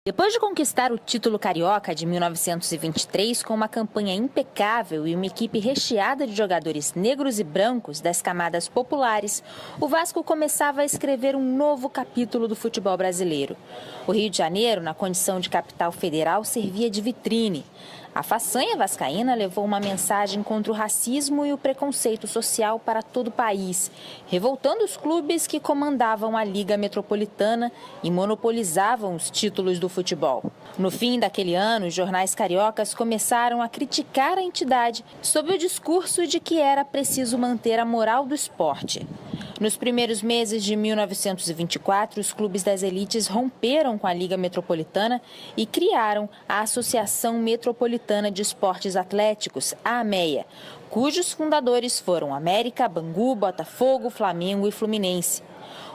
Depois de conquistar o título carioca de 1923 com uma campanha impecável e uma equipe recheada de jogadores negros e brancos das camadas populares, o Vasco começava a escrever um novo capítulo do futebol brasileiro. O Rio de Janeiro, na condição de capital federal, servia de vitrine. A façanha vascaína levou uma mensagem contra o racismo e o preconceito social para todo o país, revoltando os clubes que comandavam a Liga Metropolitana e monopolizavam os títulos do futebol. No fim daquele ano, os jornais cariocas começaram a criticar a entidade sob o discurso de que era preciso manter a moral do esporte. Nos primeiros meses de 1924, os clubes das elites romperam com a Liga Metropolitana e criaram a Associação Metropolitana de Esportes Atléticos, a AMEA, cujos fundadores foram América, Bangu, Botafogo, Flamengo e Fluminense.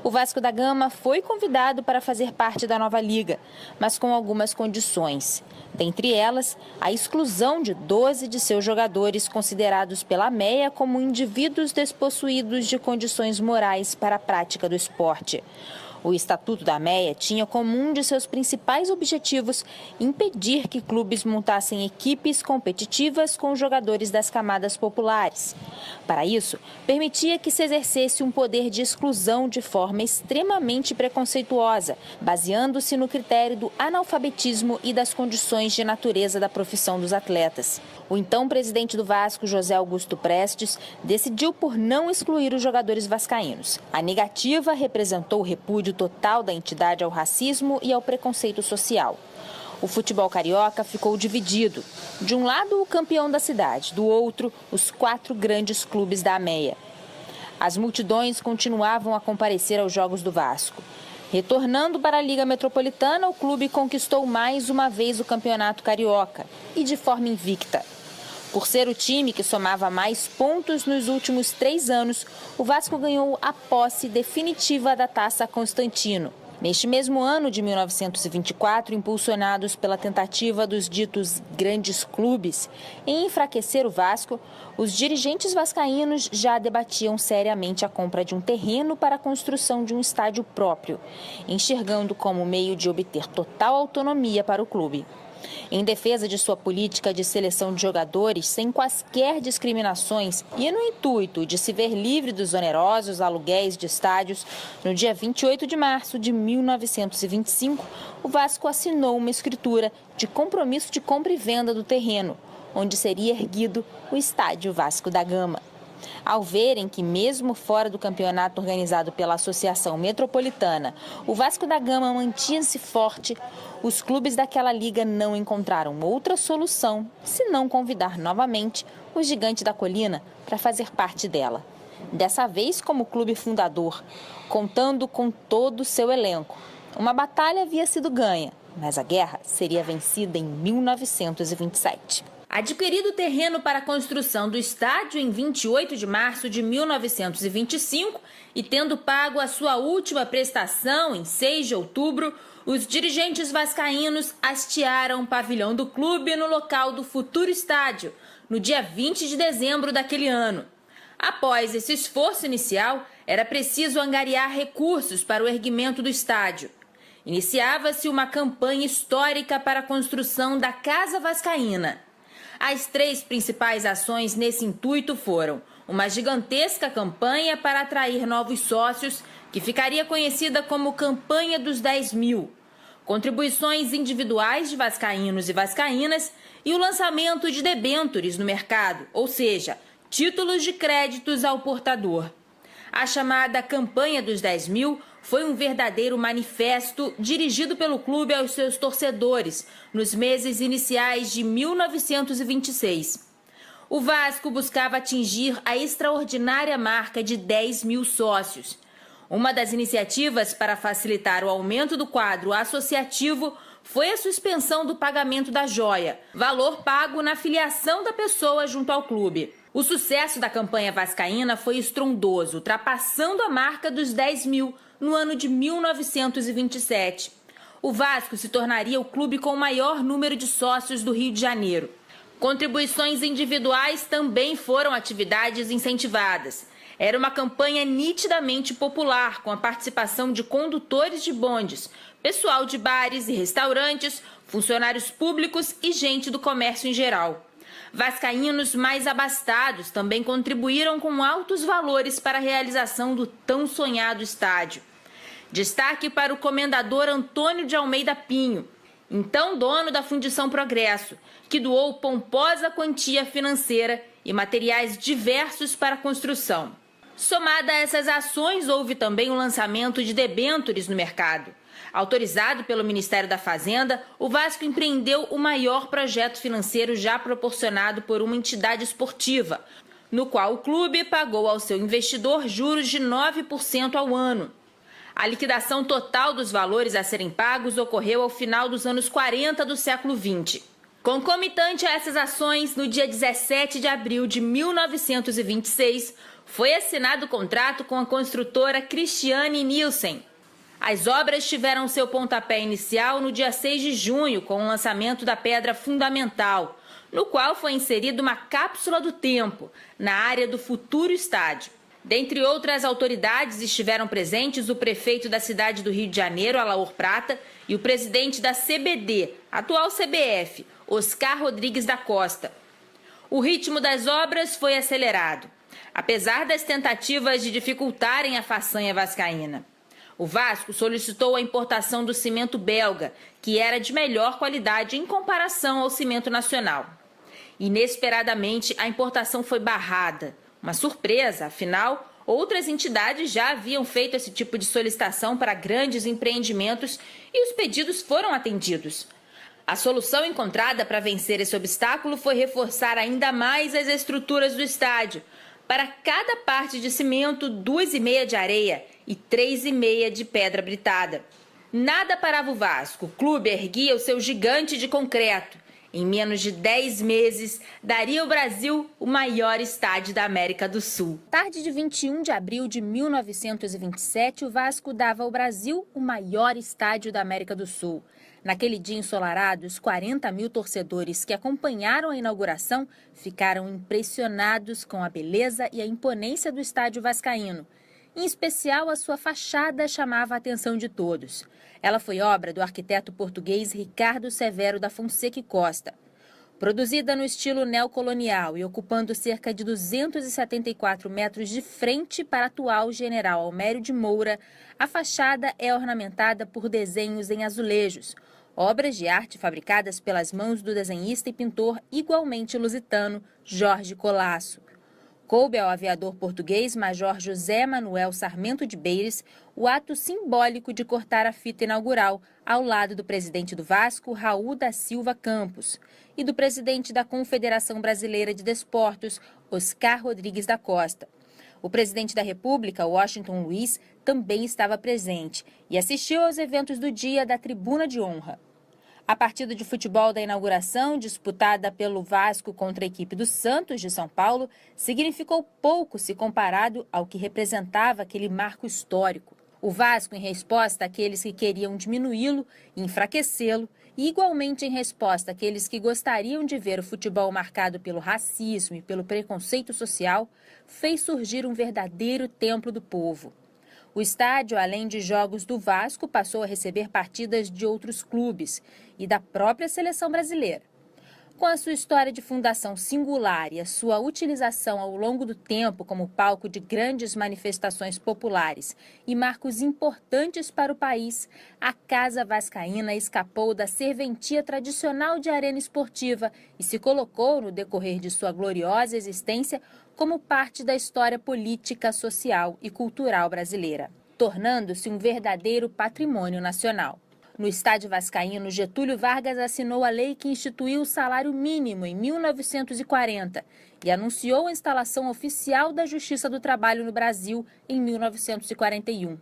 O Vasco da Gama foi convidado para fazer parte da nova liga, mas com algumas condições. Dentre elas, a exclusão de 12 de seus jogadores considerados pela AMEA como indivíduos despossuídos de condições morais para a prática do esporte. O Estatuto da AMEA tinha como um de seus principais objetivos impedir que clubes montassem equipes competitivas com jogadores das camadas populares. Para isso, permitia que se exercesse um poder de exclusão de forma extremamente preconceituosa, baseando-se no critério do analfabetismo e das condições de natureza da profissão dos atletas. O então presidente do Vasco, José Augusto Prestes, decidiu por não excluir os jogadores vascaínos. A negativa representou o repúdio total da entidade ao racismo e ao preconceito social. O futebol carioca ficou dividido. De um lado, o campeão da cidade, do outro, os 4 grandes clubes da AMEA. As multidões continuavam a comparecer aos jogos do Vasco. Retornando para a Liga Metropolitana, o clube conquistou mais uma vez o campeonato carioca, e de forma invicta. Por ser o time que somava mais pontos nos últimos 3 anos, o Vasco ganhou a posse definitiva da Taça Constantino. Neste mesmo ano de 1924, impulsionados pela tentativa dos ditos grandes clubes em enfraquecer o Vasco, os dirigentes vascaínos já debatiam seriamente a compra de um terreno para a construção de um estádio próprio, enxergando como meio de obter total autonomia para o clube. Em defesa de sua política de seleção de jogadores sem quaisquer discriminações e no intuito de se ver livre dos onerosos aluguéis de estádios, no dia 28 de março de 1925, o Vasco assinou uma escritura de compromisso de compra e venda do terreno, onde seria erguido o Estádio Vasco da Gama. Ao verem que, mesmo fora do campeonato organizado pela Associação Metropolitana, o Vasco da Gama mantinha-se forte, os clubes daquela liga não encontraram outra solução senão convidar novamente o Gigante da Colina para fazer parte dela. Dessa vez como clube fundador, contando com todo o seu elenco. Uma batalha havia sido ganha, mas a guerra seria vencida em 1927. Adquirido o terreno para a construção do estádio em 28 de março de 1925 e tendo pago a sua última prestação em 6 de outubro, os dirigentes vascaínos hastearam o pavilhão do clube no local do futuro estádio, no dia 20 de dezembro daquele ano. Após esse esforço inicial, era preciso angariar recursos para o erguimento do estádio. Iniciava-se uma campanha histórica para a construção da Casa Vascaína. As 3 principais ações nesse intuito foram uma gigantesca campanha para atrair novos sócios, que ficaria conhecida como Campanha dos 10 mil, contribuições individuais de vascaínos e vascaínas e o lançamento de debêntures no mercado, ou seja, títulos de créditos ao portador. A chamada Campanha dos 10 mil foi um verdadeiro manifesto dirigido pelo clube aos seus torcedores nos meses iniciais de 1926. O Vasco buscava atingir a extraordinária marca de 10 mil sócios. Uma das iniciativas para facilitar o aumento do quadro associativo foi a suspensão do pagamento da joia, valor pago na filiação da pessoa junto ao clube. O sucesso da campanha vascaína foi estrondoso, ultrapassando a marca dos 10 mil no ano de 1927. O Vasco se tornaria o clube com o maior número de sócios do Rio de Janeiro. Contribuições individuais também foram atividades incentivadas. Era uma campanha nitidamente popular, com a participação de condutores de bondes, pessoal de bares e restaurantes, funcionários públicos e gente do comércio em geral. Vascaínos mais abastados também contribuíram com altos valores para a realização do tão sonhado estádio. Destaque para o comendador Antônio de Almeida Pinho, então dono da Fundição Progresso, que doou pomposa quantia financeira e materiais diversos para a construção. Somada a essas ações, houve também o lançamento de debêntures no mercado. Autorizado pelo Ministério da Fazenda, o Vasco empreendeu o maior projeto financeiro já proporcionado por uma entidade esportiva, no qual o clube pagou ao seu investidor juros de 9% ao ano. A liquidação total dos valores a serem pagos ocorreu ao final dos anos 40 do século XX. Concomitante a essas ações, no dia 17 de abril de 1926, foi assinado o contrato com a construtora Christiane Nielsen. As obras tiveram seu pontapé inicial no dia 6 de junho, com o lançamento da pedra fundamental, no qual foi inserida uma cápsula do tempo, na área do futuro estádio. Dentre outras autoridades, estiveram presentes o prefeito da cidade do Rio de Janeiro, Alaor Prata, e o presidente da CBD, atual CBF, Oscar Rodrigues da Costa. O ritmo das obras foi acelerado, apesar das tentativas de dificultarem a façanha vascaína. O Vasco solicitou a importação do cimento belga, que era de melhor qualidade em comparação ao cimento nacional. Inesperadamente, a importação foi barrada. Uma surpresa, afinal, outras entidades já haviam feito esse tipo de solicitação para grandes empreendimentos e os pedidos foram atendidos. A solução encontrada para vencer esse obstáculo foi reforçar ainda mais as estruturas do estádio. Para cada parte de cimento, 2,5 de areia e 3,5 de pedra britada. Nada parava o Vasco. O clube erguia o seu gigante de concreto. Em menos de 10 meses, daria ao Brasil o maior estádio da América do Sul. Tarde de 21 de abril de 1927, o Vasco dava ao Brasil o maior estádio da América do Sul. Naquele dia ensolarado, os 40 mil torcedores que acompanharam a inauguração ficaram impressionados com a beleza e a imponência do estádio vascaíno. Em especial, a sua fachada chamava a atenção de todos. Ela foi obra do arquiteto português Ricardo Severo da Fonseca e Costa. Produzida no estilo neocolonial e ocupando cerca de 274 metros de frente para a atual General Almério de Moura, a fachada é ornamentada por desenhos em azulejos, obras de arte fabricadas pelas mãos do desenhista e pintor igualmente lusitano Jorge Colasso. Coube ao aviador português Major José Manuel Sarmento de Beires o ato simbólico de cortar a fita inaugural ao lado do presidente do Vasco, Raul da Silva Campos, e do presidente da Confederação Brasileira de Desportos, Oscar Rodrigues da Costa. O presidente da República, Washington Luiz, também estava presente e assistiu aos eventos do dia da Tribuna de Honra. A partida de futebol da inauguração, disputada pelo Vasco contra a equipe do Santos de São Paulo, significou pouco se comparado ao que representava aquele marco histórico. O Vasco, em resposta àqueles que queriam diminuí-lo e enfraquecê-lo, e igualmente em resposta àqueles que gostariam de ver o futebol marcado pelo racismo e pelo preconceito social, fez surgir um verdadeiro templo do povo. O estádio, além de jogos do Vasco, passou a receber partidas de outros clubes e da própria seleção brasileira. Com a sua história de fundação singular e a sua utilização ao longo do tempo como palco de grandes manifestações populares e marcos importantes para o país, a Casa Vascaína escapou da serventia tradicional de arena esportiva e se colocou, no decorrer de sua gloriosa existência, como parte da história política, social e cultural brasileira, tornando-se um verdadeiro patrimônio nacional. No estádio vascaíno, Getúlio Vargas assinou a lei que instituiu o salário mínimo em 1940 e anunciou a instalação oficial da Justiça do Trabalho no Brasil em 1941.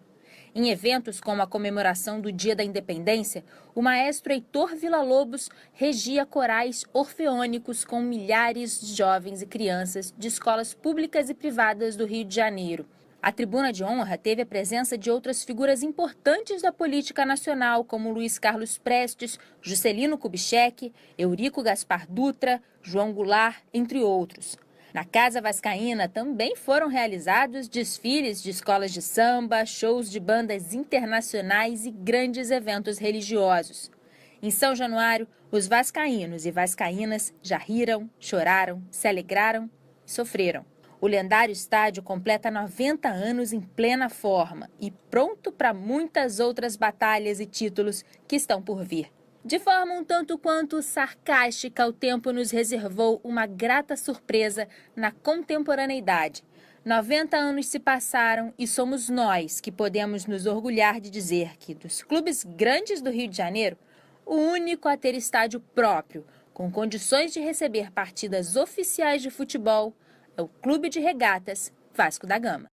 Em eventos como a comemoração do Dia da Independência, o maestro Heitor Villa-Lobos regia corais orfeônicos com milhares de jovens e crianças de escolas públicas e privadas do Rio de Janeiro. A Tribuna de Honra teve a presença de outras figuras importantes da política nacional, como Luiz Carlos Prestes, Juscelino Kubitschek, Eurico Gaspar Dutra, João Goulart, entre outros. Na Casa Vascaína também foram realizados desfiles de escolas de samba, shows de bandas internacionais e grandes eventos religiosos. Em São Januário, os vascaínos e vascaínas já riram, choraram, se alegraram e sofreram. O lendário estádio completa 90 anos em plena forma e pronto para muitas outras batalhas e títulos que estão por vir. De forma um tanto quanto sarcástica, o tempo nos reservou uma grata surpresa na contemporaneidade. 90 anos se passaram e somos nós que podemos nos orgulhar de dizer que, dos clubes grandes do Rio de Janeiro, o único a ter estádio próprio, com condições de receber partidas oficiais de futebol, é o Clube de Regatas Vasco da Gama.